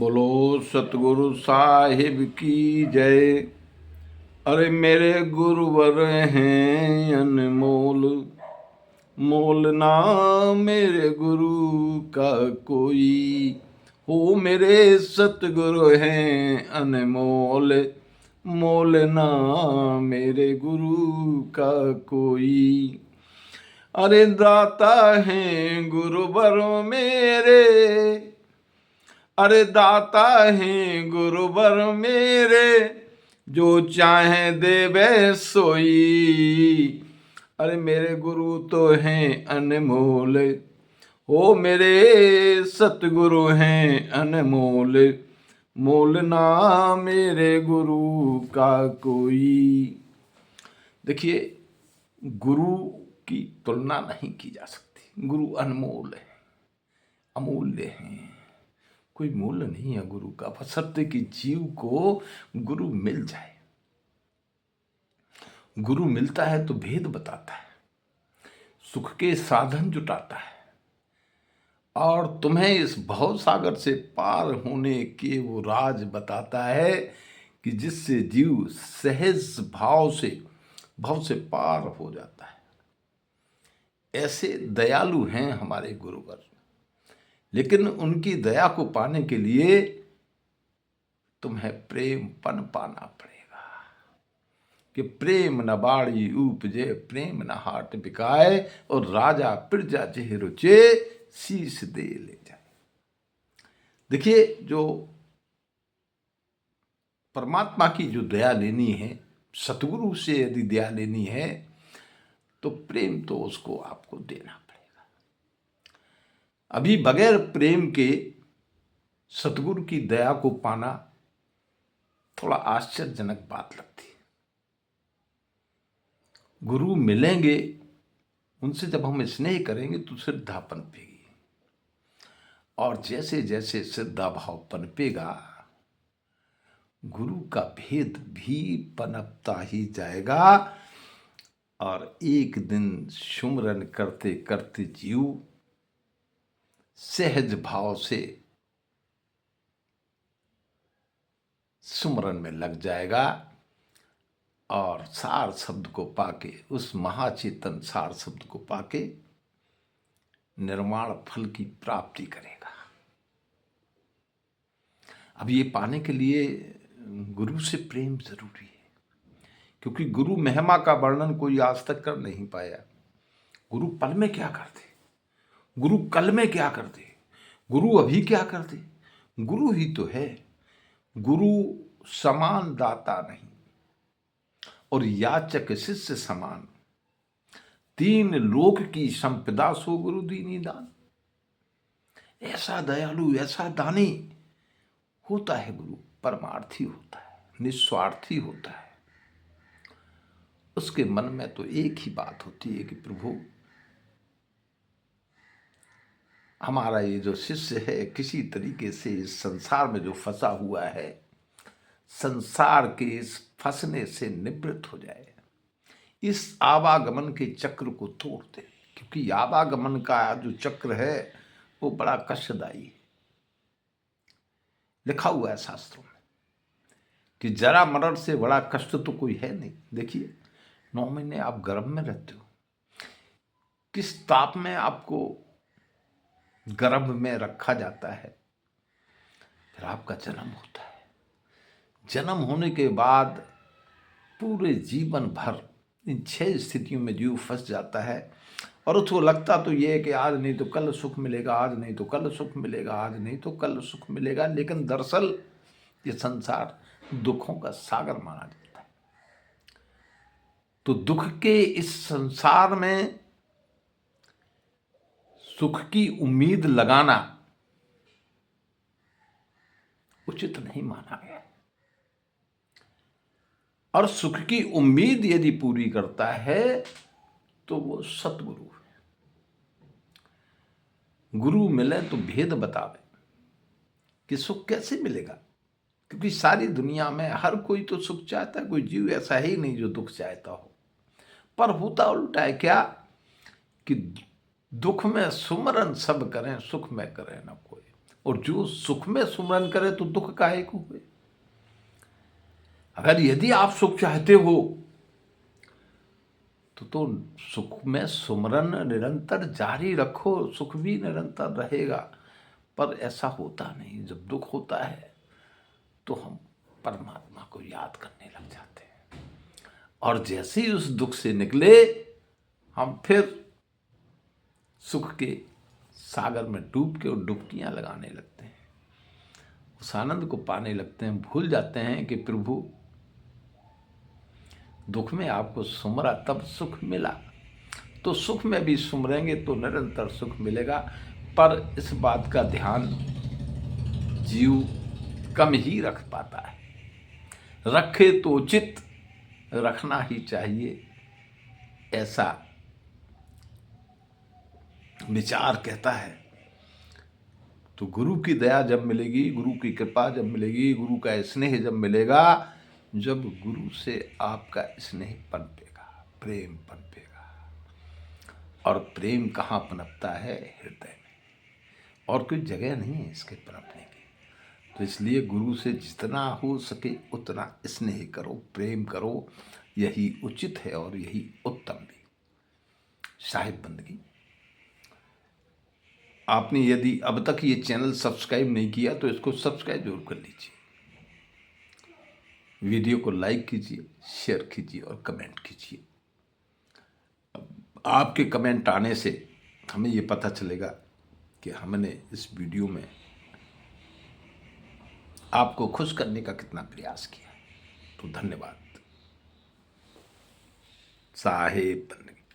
बोलो सतगुरु साहिब की जय। अरे मेरे गुरुवर हैं अनमोल, मोल ना मेरे गुरु का कोई। हो मेरे सतगुरु हैं अनमोल, मोल ना मेरे गुरु का कोई। अरे दाता हैं गुरुवर मेरे, अरे दाता हैं गुरुवर मेरे, जो चाहे देवे सोई। अरे मेरे गुरु तो हैं अनमोल, ओ मेरे सतगुरु हैं अनमोल, मोल ना मेरे गुरु का कोई। देखिए, गुरु की तुलना नहीं की जा सकती। गुरु अनमोल है, अमूल्य हैं। कोई मूल्य नहीं है गुरु का, बशर्ते कि जीव को गुरु मिल जाए। गुरु मिलता है तो भेद बताता है, सुख के साधन जुटाता है और तुम्हें इस भव सागर से पार होने के वो राज बताता है कि जिससे जीव सहज भाव से भव से पार हो जाता है। ऐसे दयालु हैं हमारे गुरुवर, लेकिन उनकी दया को पाने के लिए तुम्हें प्रेम पन पाना पड़ेगा कि प्रेम न बाड़ी उपजे, प्रेम न हाट बिकाए, और राजा प्रजा जेह रुचे, शीश दे ले जाए। देखिए, जो परमात्मा की जो दया लेनी है, सतगुरु से यदि दया लेनी है, तो प्रेम तो उसको आपको देना पड़ेगा। अभी बगैर प्रेम के सतगुरु की दया को पाना थोड़ा आश्चर्यजनक बात लगती है। गुरु मिलेंगे, उनसे जब हम स्नेह करेंगे तो श्रद्धा पनपेगी, और जैसे जैसे श्रद्धा भाव पनपेगा, गुरु का भेद भी पनपता ही जाएगा। और एक दिन सुमरन करते करते जीव सहज भाव से सुमरन में लग जाएगा और सार शब्द को पाके, उस महाचेतन सार शब्द को पाके निर्वाण फल की प्राप्ति करेगा। अब ये पाने के लिए गुरु से प्रेम जरूरी है, क्योंकि गुरु महिमा का वर्णन कोई आज तक कर नहीं पाया। गुरु पल में क्या करते, गुरु कल में क्या करते, गुरु अभी क्या करते, गुरु ही तो है। गुरु समान दाता नहीं, और याचक शिष्य समान, तीन लोक की संपदा सो गुरु दीनी दान। ऐसा दयालु, ऐसा दानी होता है गुरु। परमार्थी होता है, निस्वार्थी होता है। उसके मन में तो एक ही बात होती है कि प्रभु, हमारा ये जो शिष्य है किसी तरीके से इस संसार में जो फंसा हुआ है, संसार के इस फंसने से निवृत्त हो जाए, इस आवागमन के चक्र को तोड़ दे। क्योंकि आवागमन का जो चक्र है वो बड़ा कष्टदायी है। लिखा हुआ है शास्त्रों में कि जरा मरण से बड़ा कष्ट तो कोई है नहीं। देखिए, 9 महीने आप गर्भ में रहते हो, किस ताप में आपको गर्भ में रखा जाता है, फिर आपका जन्म होता है। जन्म होने के बाद पूरे जीवन भर इन 6 स्थितियों में जीव फंस जाता है, और उसको लगता तो ये है कि आज नहीं तो कल सुख मिलेगा, आज नहीं तो कल सुख मिलेगा, आज नहीं तो कल सुख मिलेगा। लेकिन दरअसल ये संसार दुखों का सागर माना जाता है। तो दुख के इस संसार में सुख की उम्मीद लगाना उचित नहीं माना गया। और सुख की उम्मीद यदि पूरी करता है तो वो सतगुरु है। गुरु मिले तो भेद बतावे कि सुख कैसे मिलेगा, क्योंकि सारी दुनिया में हर कोई तो सुख चाहता है, कोई जीव ऐसा ही नहीं जो दुख चाहता हो। पर होता उल्टा है क्या कि दुख में सुमरन सब करें, सुख में करें न कोई। और जो सुख में सुमरन करे तो दुख काहे को हुए। अगर यदि आप सुख चाहते हो तो सुख में सुमरन निरंतर जारी रखो, सुख भी निरंतर रहेगा। पर ऐसा होता नहीं, जब दुख होता है तो हम परमात्मा को याद करने लग जाते हैं, और जैसे ही उस दुख से निकले हम फिर सुख के सागर में डूब के और डुबकियां लगाने लगते हैं, उस आनंद को पाने लगते हैं। भूल जाते हैं कि प्रभु दुख में आपको सुमरा तब सुख मिला, तो सुख में भी सुमरेंगे तो निरंतर सुख मिलेगा। पर इस बात का ध्यान जीव कम ही रख पाता है। रखे तो उचित रखना ही चाहिए, ऐसा विचार कहता है। तो गुरु की दया जब मिलेगी, गुरु की कृपा जब मिलेगी, गुरु का स्नेह जब मिलेगा, जब गुरु से आपका स्नेह पनपेगा, प्रेम पनपेगा। और प्रेम कहाँ पनपता है? हृदय में, और कोई जगह नहीं है इसके पनपने की। तो इसलिए गुरु से जितना हो सके उतना स्नेह करो, प्रेम करो, यही उचित है और यही उत्तम भी। साहिब बंदगी, आपने यदि अब तक ये चैनल सब्सक्राइब नहीं किया तो इसको सब्सक्राइब जरूर कर लीजिए। वीडियो को लाइक कीजिए, शेयर कीजिए और कमेंट कीजिए। आपके कमेंट आने से हमें ये पता चलेगा कि हमने इस वीडियो में आपको खुश करने का कितना प्रयास किया। तो धन्यवाद। साहिब बंदगी।